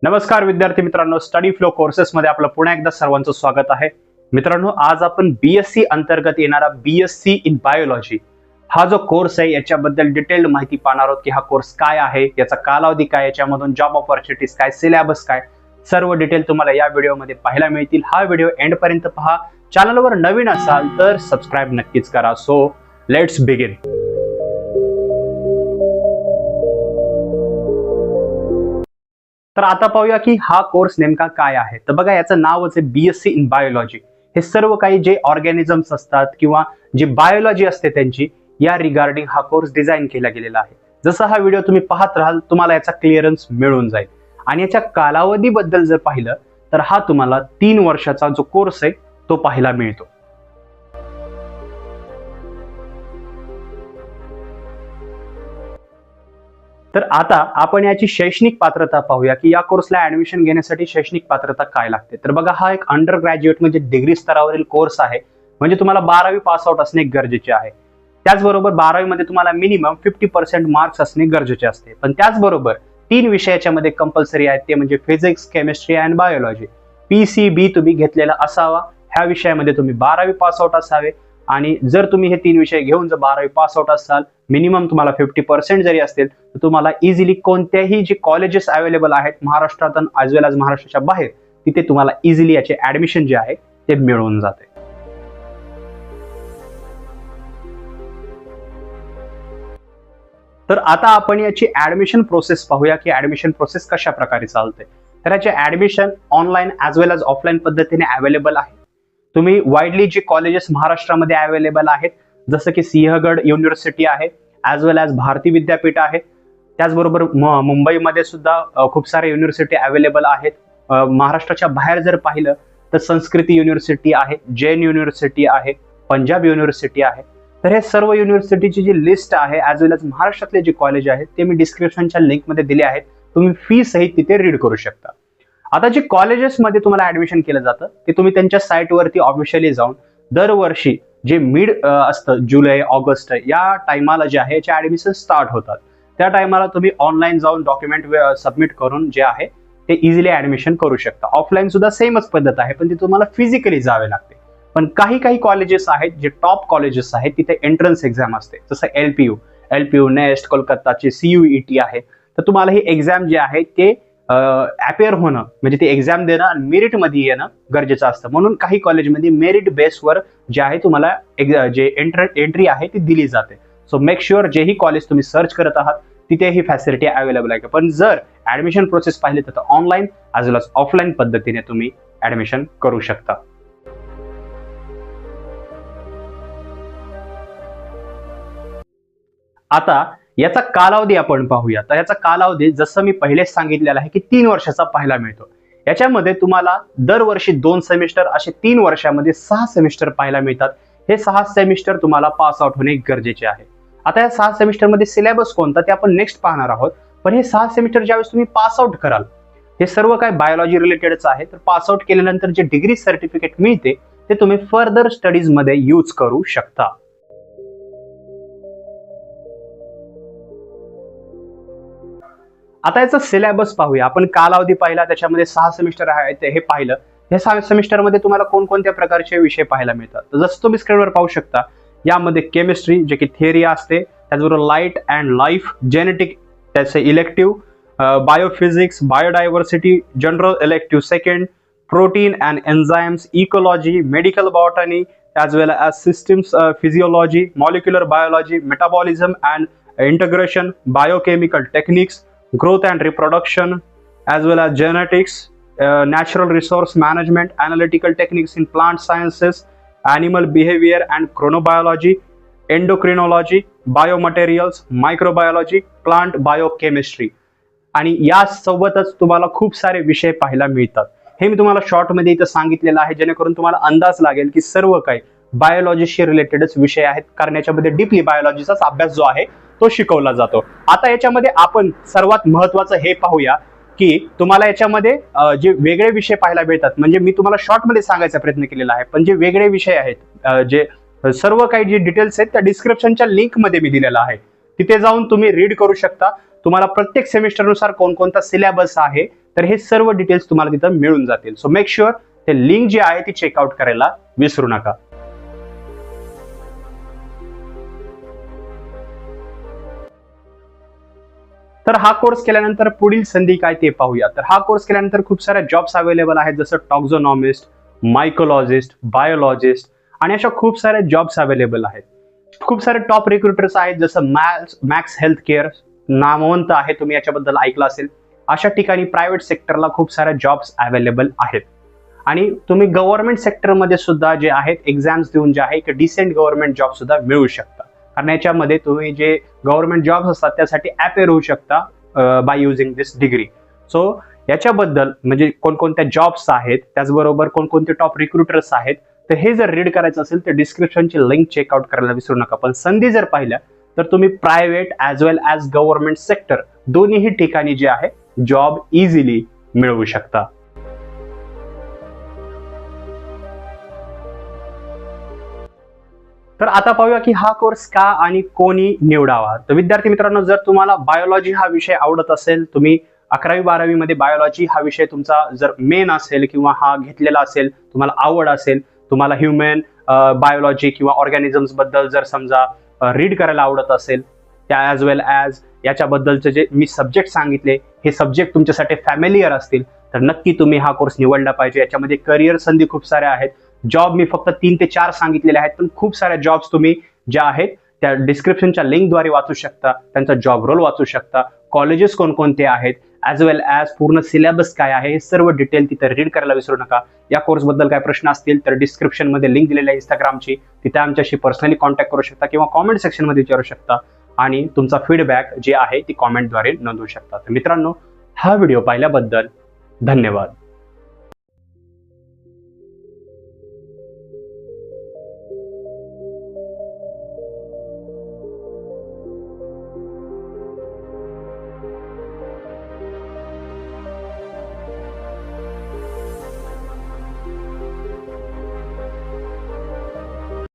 नमस्कार विद्यार्थी मित्रांनो, स्टडी फ्लो कोर्सेस मध्ये आपलं पुन्हा एकदा सर्वांचं स्वागत आहे. मित्रांनो, आज आपण बीएससी अंतर्गत येणारा बीएससी इन बायोलॉजी हा जो कोर्स आहे याच्याबद्दल डिटेल्ड माहिती पाहणार आहोत की हा कोर्स काय आहे, याचा कालावधी काय, याच्यामधून जॉब ऑपॉर्च्युनिटीज काय, सिलेबस काय, सर्व डिटेल तुम्हाला या व्हिडिओमध्ये पाहायला मिळतील. हा व्हिडिओ एंड पर्यंत पहा. चॅनलवर नवीन असाल तर सबस्क्राईब नक्कीच करा. So let's begin. तर आता पाहूया की हा कोर्स नेमका काय आहे. तर बघा, याचं नावच आहे बीएससी इन बायोलॉजी. हे सर्व काही जे ऑर्गॅनिझम्स असतात किंवा जी बायोलॉजी असते त्यांची या रिगार्डिंग हा कोर्स डिझाईन केला गेलेला आहे. जसं हा व्हिडिओ तुम्ही पाहत राहाल तुम्हाला याचा क्लिअरन्स मिळून जाईल. आणि याच्या कालावधीबद्दल जर पाहिलं तर हा तुम्हाला 3 वर्षाचा जो कोर्स आहे तो पाहायला मिळतो. तर आता आपण याची शैक्षणिक पात्रता पाहूया की या कोर्सला ऍडमिशन घेण्यासाठी शैक्षणिक पात्रता काय लागते. तर बघा, हा एक अंडर ग्रॅज्युएट म्हणजे डिग्री स्तरावरील कोर्स आहे. म्हणजे तुम्हाला 12वी पास आउट असणे गरजेचे आहे. त्याचबरोबर 12वी मध्ये तुम्हाला मिनिमम 50% मार्क्स असणे गरजेचे असते. पण त्याचबरोबर 3 विषयाच्या मध्ये कंपल्सरी आहेत, ते म्हणजे physics, chemistry and biology. PCB तुम्ही घेतलेला असावा. ह्या विषयामध्ये तुम्ही 12वी पास आउट असावे. आणि जर तुम्ही हे 3 विषय घेऊन जर 12वी पास आउट असाल, मिनिमम तुम्हाला 50% जरी असतील तर तुम्हाला इझिली कोणत्याही जे कॉलेजेस अवेलेबल आहेत महाराष्ट्रात ॲज वेल एज महाराष्ट्राच्या बाहेर, तिथे तुम्हाला इझिली याचे ऍडमिशन जे आहे ते मिळून जाते. तर आता आपण याची ऍडमिशन प्रोसेस पाहूया की ऍडमिशन प्रोसेस कशा प्रकारे चालते. तर याचे ऍडमिशन ऑनलाईन ॲज वेल एज ऑफलाईन पद्धतीने अवेलेबल आहे. तुम्ही वाईडली जे कॉलेजेस महाराष्ट्रामध्ये अवेलेबल आहेत, जसं की सिंहगड युनिव्हर्सिटी आहे, ॲज वेल एज भारती विद्यापीठ आहे. त्याचबरोबर मुंबईमध्ये सुद्धा खूप सारे युनिव्हर्सिटी अवेलेबल आहेत. महाराष्ट्राच्या बाहेर जर पाहिलं तर संस्कृती युनिव्हर्सिटी आहे, जैन युनिव्हर्सिटी आहे, पंजाब युनिव्हर्सिटी आहे. तर हे सर्व युनिव्हर्सिटीची जी लिस्ट आहे ॲज वेल एज महाराष्ट्रातले जे कॉलेज आहेत ते मी डिस्क्रिप्शनच्या लिंकमध्ये दिले आहेत. तुम्ही फी सहित तिथे रीड करू शकता. आता जे कॉलेजेसमध्ये तुम्हाला ऍडमिशन केलं जातं ते तुम्ही त्यांच्या साईटवरती ऑफिशियली जाऊन दरवर्षी जे मिड असतं जुलै ऑगस्ट या टायमाला जे आहे याचे ऍडमिशन स्टार्ट होतात. त्या टायमाला तुम्ही ऑनलाईन जाऊन डॉक्युमेंट सबमिट करून जे आहे ते इझिली ऍडमिशन करू शकता. ऑफलाईन सुद्धा सेमच पद्धत आहे, पण ती तुम्हाला फिजिकली जावे लागते. पण काही कॉलेजेस आहेत जे टॉप कॉलेजेस आहेत तिथे एंट्रन्स एक्झाम असते, जसं एलपीयू नेस्ट कोलकाताची CUET आहे. तर तुम्हाला ही एक्झाम जे आहे ते अपेअर होणं म्हणजे ते एक्झाम देणं आणि मेरिट मध्ये येणं गरजेचं असतं. म्हणून काही कॉलेजमध्ये मेरिट बेसवर जे आहे तुम्हाला जे एंट्री आहे ती दिली जाते. सो मेक शुअर जेही कॉलेज तुम्ही सर्च करत आहात तिथे ही फॅसिलिटी अवेलेबल आहे. पण जर ऍडमिशन प्रोसेस पाहिली तर ऑनलाईन ॲज वेल एज ऑफलाईन पद्धतीने तुम्ही ऍडमिशन करू शकता. आता याचा कालावधी आपण पाहूया. तर याचा कालावधी जसं मी पहिलेच सांगितलेलं आहे की 3 वर्षाचा पाहायला मिळतो. याच्यामध्ये तुम्हाला दरवर्षी 2 सेमिस्टर असे 3 वर्षामध्ये 6 सेमिस्टर पाहायला मिळतात. हे 6 सेमिस्टर तुम्हाला पास आउट होणे गरजेचे आहे. आता या 6 सेमिस्टर मध्ये सिलेबस कोणता ते आपण नेक्स्ट पाहणार आहोत. पण हे 6 सेमिस्टर ज्यावेळेस तुम्ही पास आउट कराल हे सर्व काय बायोलॉजी रिलेटेडच आहे. तर पास आउट केल्यानंतर जे डिग्री सर्टिफिकेट मिळते ते तुम्ही फर्दर स्टडीज मध्ये यूज करू शकता. आता याचा सिलेबस पाहूया. आपण कालावधी पाहिला, त्याच्यामध्ये 6 सेमिस्टर आहेत हे पाहिलं. हे 6 सेमिस्टरमध्ये तुम्हाला कोणकोणत्या प्रकारचे विषय पाहायला मिळतात. तर जसं तुम्ही स्क्रीनवर पाहू शकता, यामध्ये केमिस्ट्री जे की थिअरी असते, त्याचबरोबर लाईट अँड लाईफ, जेनेटिक त्याचे elective, biophysics, biodiversity general elective second, protein and enzymes, ecology, medical botany as well as systems physiology, molecular biology, metabolism and integration, biochemical techniques, growth and reproduction, as well as genetics, natural resource management, analytical techniques in plant sciences, animal behavior and chronobiology, endocrinology, biomaterials, microbiology, plant biochemistry. आणि या सोबतच तुम्हाला खूप सारे विषय पाहायला मिळतात. हे मी तुम्हाला शॉर्ट मध्ये इथं सांगितलेलं आहे जेणेकरून तुम्हाला अंदाज लागेल की सर्व काही बायोलॉजीशी रिलेटेडच विषय आहेत, कारण याच्यामध्ये डीपली बायोलॉजीचाच अभ्यास जो आहे तो शिकवला जातो. आता याच्यामध्ये आपण सर्वात महत्वाचं हे पाहूया की तुम्हाला याच्यामध्ये जे वेगळे विषय पाहायला मिळतात. म्हणजे मी तुम्हाला शॉर्ट मध्ये सांगायचा प्रयत्न केलेला आहे, पण जे वेगळे विषय आहेत जे सर्व काही जे डिटेल्स आहेत त्या डिस्क्रिप्शनच्या लिंक मध्ये मी दिलेला आहे. तिथे जाऊन तुम्ही रीड करू शकता. तुम्हाला प्रत्येक सेमिस्टरनुसार कोणकोणता सिलेबस आहे तर हे सर्व डिटेल्स तुम्हाला तिथं मिळून जातील. सो मेक शुअर ते लिंक जी आहे ती चेकआउट करायला विसरू नका. तर हा कोर्स केल्यानंतर पुढील संधी काय ते पाहूया. तर हा कोर्स केल्यानंतर खूप साऱ्या जॉब्स अवेलेबल आहेत, जसं टॉक्झोनॉमिस्ट, मायकोलॉजिस्ट, बायोलॉजिस्ट आणि अशा खूप साऱ्या जॉब्स अवेलेबल आहेत. खूप सारे टॉप रिक्रुटर्स आहेत, जसं मॅक्स हेल्थ केअर नामवंत आहे, तुम्ही याच्याबद्दल ऐकलं असेल. अशा ठिकाणी प्रायव्हेट सेक्टरला खूप साऱ्या जॉब्स अवेलेबल आहेत. आणि तुम्ही गव्हर्नमेंट सेक्टरमध्ये सुद्धा जे आहेत एक्झाम्स देऊन जे आहे एक डिसेंट गव्हर्नमेंट जॉब सुद्धा मिळू शकता. कारण याच्यामध्ये तुम्ही जे गव्हर्नमेंट जॉब्स असतात त्यासाठी अपेअर होऊ शकता by using this degree. So याच्याबद्दल म्हणजे कोणकोणत्या जॉब्स आहेत, त्याचबरोबर कोणकोणते टॉप रिक्रुटर्स आहेत, तर हे जर रीड करायचं असेल तर डिस्क्रिप्शनची लिंक चेकआउट करायला विसरू नका. पण संधी जर पाहिल्या तर तुम्ही प्रायव्हेट ॲज वेल ॲज गव्हर्नमेंट सेक्टर दोन्ही ठिकाणी जे आहे जॉब इझिली मिळवू शकता. तर आता पाहूया की हा कोर्स का आणि कोणी निवडावा. तर विद्यार्थी मित्रांनो, जर तुम्हाला बायोलॉजी हा विषय आवडत असेल, तुम्ही 11वी-12वी मध्ये बायोलॉजी हा विषय तुमचा जर मेन असेल किंवा हा घेतलेला असेल, तुम्हाला आवड असेल, तुम्हाला ह्युमन बायोलॉजी किंवा ऑर्गॅनिझम्स बद्दल जर समजा रीड करायला आवडत असेल, त्या ॲज वेल ॲज याच्याबद्दलचे जे मी सब्जेक्ट सांगितले हे सब्जेक्ट तुमच्यासाठी फॅमिलियर असतील, तर नक्की तुम्ही हा कोर्स निवडला पाहिजे. याच्यामध्ये करिअर संधी खूप साऱ्या आहेत. जॉब मी फक्त 3 ते 4 सांगितलेले आहेत, पण खूप साऱ्या जॉब्स तुम्ही ज्या आहेत त्या डिस्क्रिप्शनच्या लिंकद्वारे वाचू शकता, त्यांचा जॉब रोल वाचू शकता, कॉलेजेस कोणकोणते आहेत, ॲज वेल ॲज पूर्ण सिलेबस काय आहे, हे सर्व डिटेल तिथे रीड करायला विसरू नका. या कोर्सबद्दल काय प्रश्न असतील तर डिस्क्रिप्शनमध्ये लिंक दिलेली आहे इंस्टाग्रामची, तिथे आमच्याशी पर्सनली कॉन्टॅक्ट करू शकता किंवा कॉमेंट सेक्शनमध्ये विचारू शकता आणि तुमचा फीडबॅक जे आहे ती कॉमेंटद्वारे नोंदवू शकता. तर मित्रांनो, हा व्हिडिओ पाहिल्याबद्दल धन्यवाद.